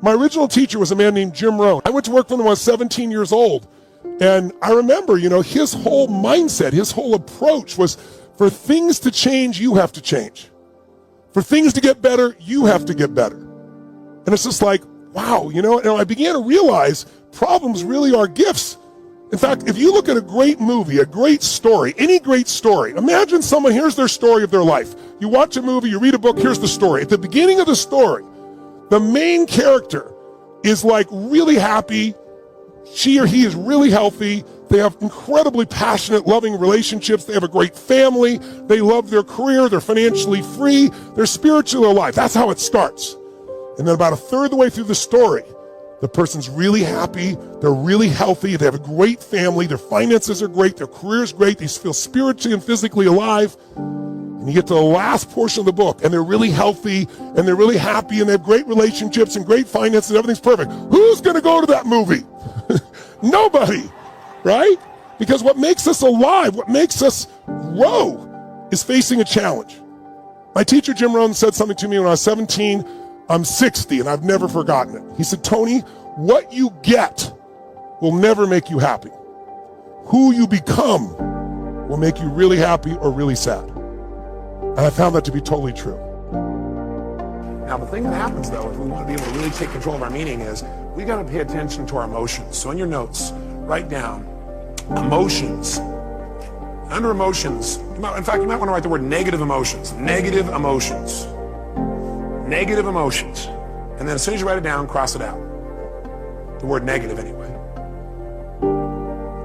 My original teacher was a man named Jim Rohn. I went to work for him when I was 17 years old. And I remember, his whole mindset, his whole approach was, for things to change, you have to change. For things to get better, you have to get better. And it's just like, wow, and I began to realize problems really are gifts. In fact, if you look at a great movie, a great story, any great story, imagine someone, here's their story of their life. You watch a movie, you read a book, here's the story. At the beginning of the story, the main character is like really happy. She or he is really healthy. They have incredibly passionate, loving relationships. They have a great family. They love their career. They're financially free. They're spiritually alive. That's how it starts. And then about a third of the way through the story, the person's really happy. They're really healthy. They have a great family. Their finances are great. Their career is great. They feel spiritually and physically alive. And you get to the last portion of the book, and they're really healthy, and they're really happy, and they have great relationships and great finances, and everything's perfect. Who's going to go to that movie? Nobody, right? Because what makes us alive, what makes us grow, is facing a challenge. My teacher, Jim Rohn, said something to me when I was 17. I'm 60, and I've never forgotten it. He said, Tony, what you get will never make you happy. Who you become will make you really happy or really sad. And I found that to be totally true. Now, the thing that happens, though, if we want to be able to really take control of our meaning is we got to pay attention to our emotions. So in your notes, write down emotions. Under emotions, in fact, you might want to write the word negative emotions. Negative emotions. Negative emotions. And then as soon as you write it down, cross it out. The word negative, anyway.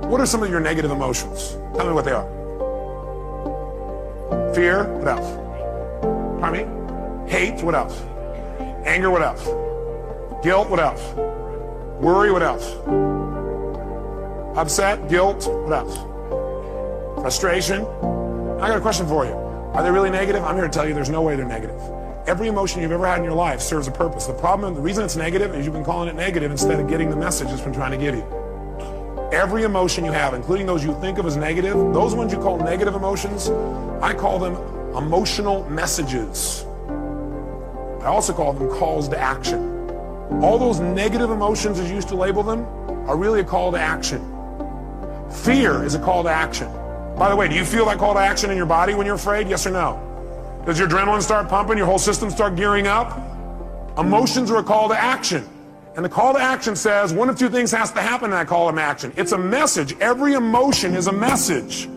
What are some of your negative emotions? Tell me what they are. Fear, what else? Pardon me? Hate, what else? Anger, what else? Guilt, what else? Worry, what else? Upset, guilt, what else? Frustration. I got a question for you. Are they really negative? I'm here to tell you there's no way they're negative. Every emotion you've ever had in your life serves a purpose. The problem, the reason it's negative is you've been calling it negative instead of getting the message it's been trying to give you. Every emotion you have, including those you think of as negative, those ones you call negative emotions, I call them emotional messages. I also call them calls to action. All those negative emotions, as you used to label them, are really a call to action. Fear is a call to action. By the way, do you feel that call to action in your body when you're afraid? Yes or no? Does your adrenaline start pumping? Your whole system start gearing up? Emotions are a call to action. And the call to action says one of two things has to happen in that call to action. It's a message. Every emotion is a message.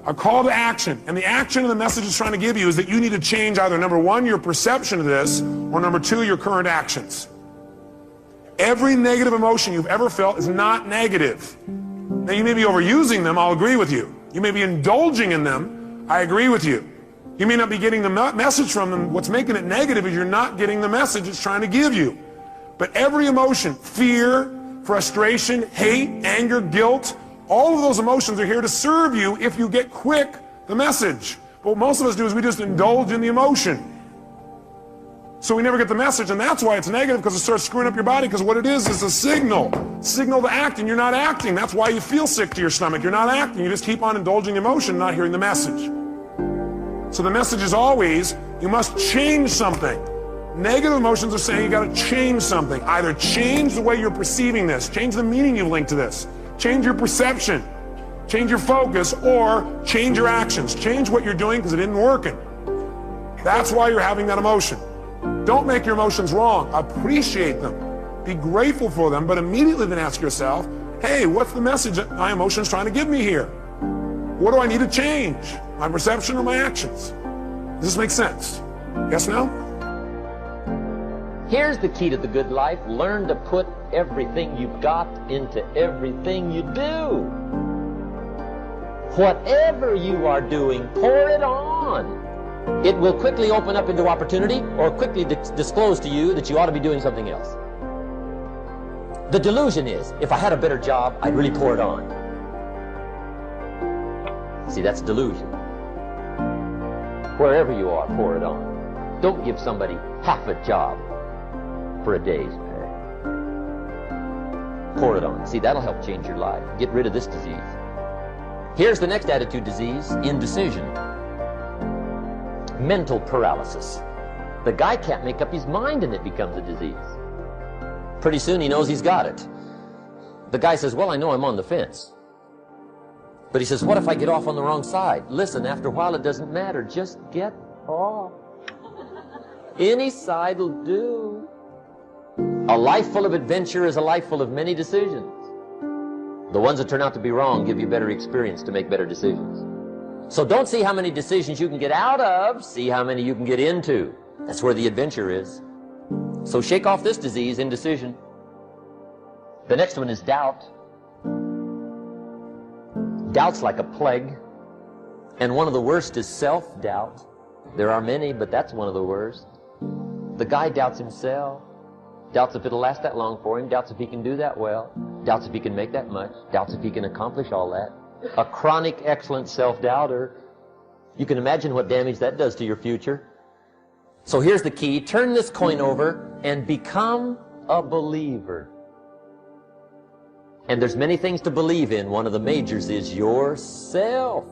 A call to action. And the action of the message it's trying to give you is that you need to change either, number one, your perception of this, or number two, your current actions. Every negative emotion you've ever felt is not negative. Now, you may be overusing them, I'll agree with you. You may be indulging in them, I agree with you. You may not be getting the message from them. What's making it negative is you're not getting the message it's trying to give you. But every emotion, fear, frustration, hate, anger, guilt, all of those emotions are here to serve you if you get quick the message. But what most of us do is we just indulge in the emotion. So we never get the message, and that's why it's negative, because it starts screwing up your body, because what it is a signal to act, and you're not acting. That's why you feel sick to your stomach. You're not acting. You just keep on indulging emotion, not hearing the message. So the message is always, you must change something. Negative emotions are saying you got to change something. Either change the way you're perceiving this, change the meaning you've linked to this, change your perception, change your focus, or change your actions. Change what you're doing because it isn't working. That's why you're having that emotion. Don't make your emotions wrong. Appreciate them. Be grateful for them, but immediately then ask yourself, hey, what's the message that my emotion's trying to give me here? What do I need to change? My perception or my actions? Does this make sense? Yes, no? Here's the key to the good life. Learn to put everything you've got into everything you do. Whatever you are doing, pour it on. It will quickly open up into opportunity or quickly disclose to you that you ought to be doing something else. The delusion is, if I had a better job, I'd really pour it on. See, that's delusion. Wherever you are, pour it on. Don't give somebody half a job for a day's pay. Pour it on. See, that'll help change your life. Get rid of this disease. Here's the next attitude disease, indecision. Mental paralysis. The guy can't make up his mind and it becomes a disease. Pretty soon he knows he's got it. The guy says, well, I know I'm on the fence. But he says, what if I get off on the wrong side? Listen, after a while it doesn't matter. Just get off. Any side will do. A life full of adventure is a life full of many decisions. The ones that turn out to be wrong give you better experience to make better decisions. So don't see how many decisions you can get out of, see how many you can get into. That's where the adventure is. So shake off this disease, indecision. The next one is doubt. Doubt's like a plague. And one of the worst is self-doubt. There are many, but that's one of the worst. The guy doubts himself. Doubts if it'll last that long for him. Doubts if he can do that well. Doubts if he can make that much. Doubts if he can accomplish all that. A chronic, excellent self-doubter. You can imagine what damage that does to your future. So here's the key. Turn this coin over and become a believer. And there's many things to believe in. One of the majors is yourself.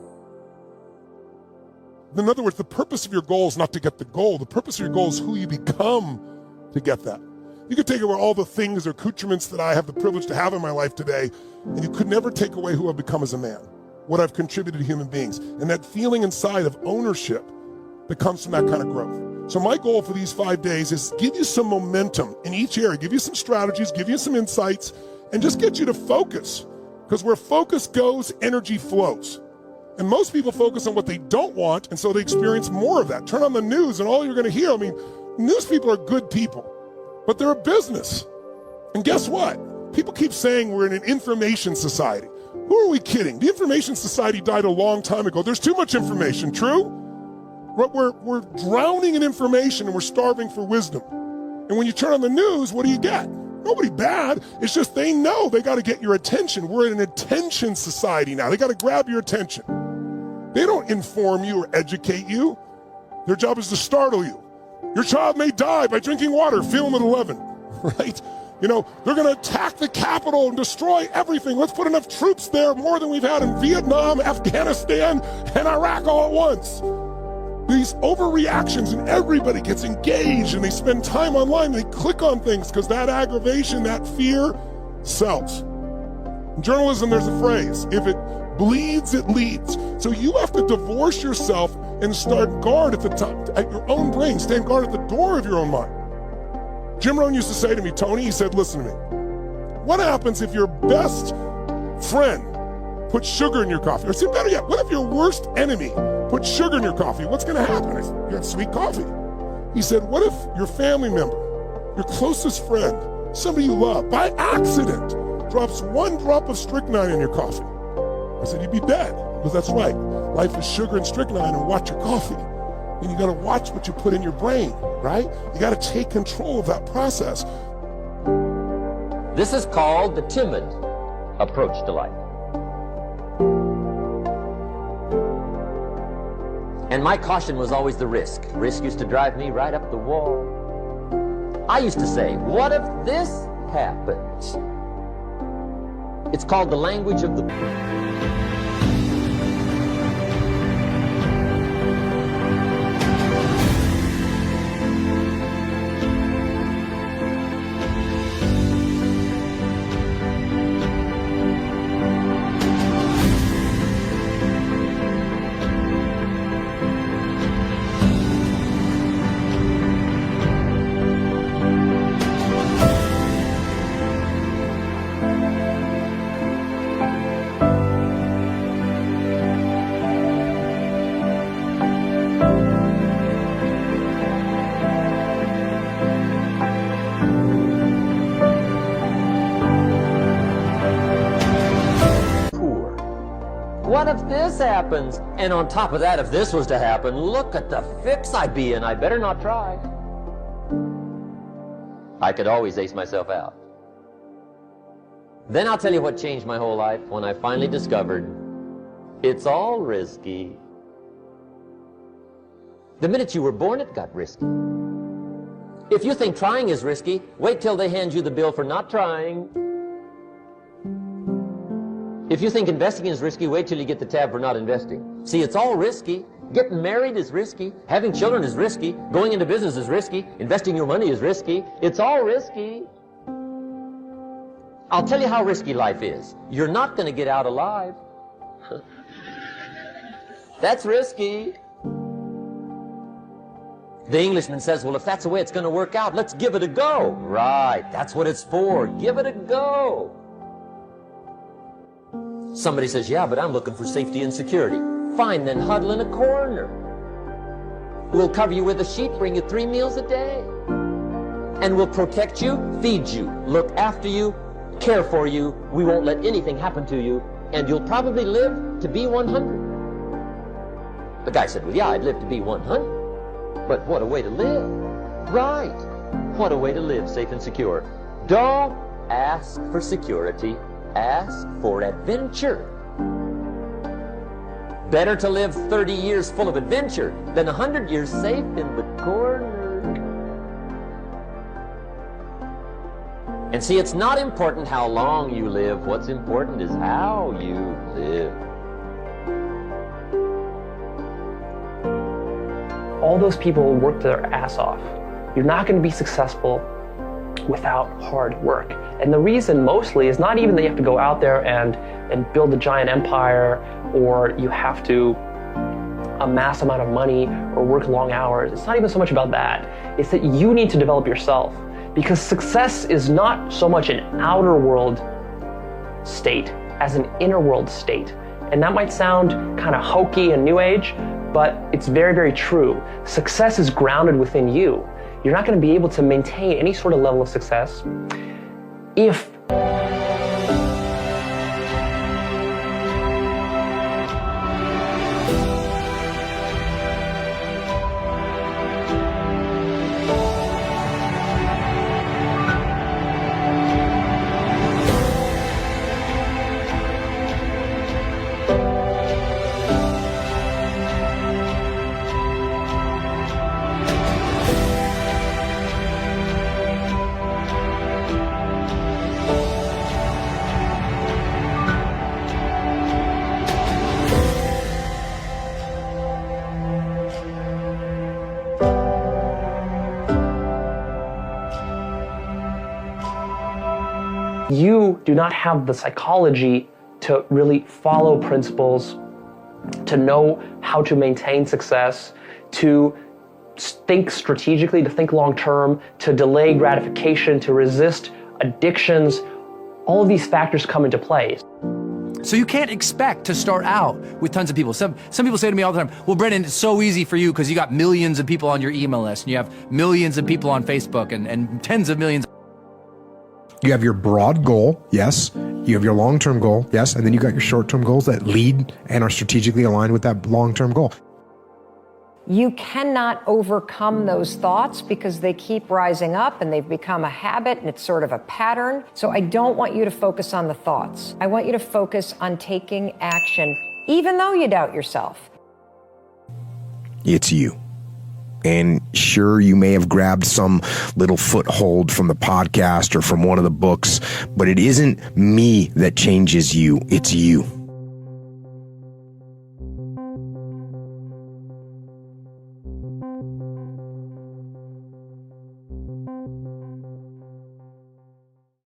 In other words, the purpose of your goal is not to get the goal. The purpose of your goal is who you become to get that. You could take away all the things or accoutrements that I have the privilege to have in my life today, and you could never take away who I've become as a man, what I've contributed to human beings, and that feeling inside of ownership that comes from that kind of growth. So my goal for these 5 days is give you some momentum in each area, give you some strategies, give you some insights, and just get you to focus. Because where focus goes, energy flows. And most people focus on what they don't want, and so they experience more of that. Turn on the news, and all you're going to hear, news people are good people, but they're a business. And guess what? People keep saying we're in an information society. Who are we kidding? The information society died a long time ago. There's too much information, true? We're drowning in information, and we're starving for wisdom. And when you turn on the news, what do you get? Nobody bad. It's just they know they got to get your attention. We're in an attention society now. They got to grab your attention. They don't inform you or educate you. Their job is to startle you. Your child may die by drinking water. Film at 11, right? They're going to attack the Capitol and destroy everything. Let's put enough troops there, more than we've had in Vietnam, Afghanistan, and Iraq all at once. These overreactions, and everybody gets engaged, and they spend time online, and they click on things because that aggravation, that fear sells. In journalism, there's a phrase, if it bleeds, it leads. So you have to divorce yourself and start guard at the top, at your own brain, stand guard at the door of your own mind. Jim Rohn used to say to me, Tony, he said, listen to me, what happens if your best friend puts sugar in your coffee? Or say better yet, what if your worst enemy puts sugar in your coffee? What's going to happen? I said, you have sweet coffee. He said, what if your family member, your closest friend, somebody you love, by accident, drops one drop of strychnine in your coffee? I said, you'd be dead. Because that's right. Life is sugar and strychnine, and watch your coffee. And you got to watch what you put in your brain, right? You got to take control of that process. This is called the timid approach to life. And my caution was always the risk. Risk used to drive me right up the wall. I used to say, what if this happens? It's called the language of the... What if this happens? And on top of that, if this was to happen, look at the fix I'd be in. I better not try. I could always ace myself out. Then I'll tell you what changed my whole life when I finally discovered it's all risky. The minute you were born, it got risky. If you think trying is risky, wait till they hand you the bill for not trying. If you think investing is risky, wait till you get the tab for not investing. See, it's all risky. Getting married is risky. Having children is risky. Going into business is risky. Investing your money is risky. It's all risky. I'll tell you how risky life is. You're not going to get out alive. That's risky. The Englishman says, well, if that's the way it's going to work out, let's give it a go. Right, that's what it's for. Give it a go. Somebody says, yeah, but I'm looking for safety and security. Fine, then huddle in a corner. We'll cover you with a sheet, bring you 3 meals a day. And we'll protect you, feed you, look after you, care for you. We won't let anything happen to you. And you'll probably live to be 100. The guy said, well, yeah, I'd live to be 100. But what a way to live. Right. What a way to live, safe and secure. Don't ask for security. Ask for adventure. Better to live 30 years full of adventure than 100 years safe in the corner. And see, it's not important how long you live. What's important is how you live. All those people work their ass off. You're not going to be successful without hard work. And the reason mostly is not even that you have to go out there and build a giant empire, or you have to amass amount of money or work long hours. It's not even so much about that. It's that you need to develop yourself, because success is not so much an outer world state as an inner world state. And that might sound kind of hokey and new age, but it's very, very true. Success is grounded within you. You're not going to be able to maintain any sort of level of success if you do not have the psychology to really follow principles, to know how to maintain success, to think strategically, to think long-term, to delay gratification, to resist addictions, all of these factors come into play. So you can't expect to start out with tons of people. Some people say to me all the time, well, Brendan, it's so easy for you because you got millions of people on your email list and you have millions of people on Facebook and tens of millions. You have your broad goal, yes. You have your long-term goal, yes. And then you got your short-term goals that lead and are strategically aligned with that long-term goal. You cannot overcome those thoughts because they keep rising up and they've become a habit and it's sort of a pattern. So I don't want you to focus on the thoughts. I want you to focus on taking action, even though you doubt yourself. It's you. And sure, you may have grabbed some little foothold from the podcast or from one of the books, but it isn't me that changes you. It's you.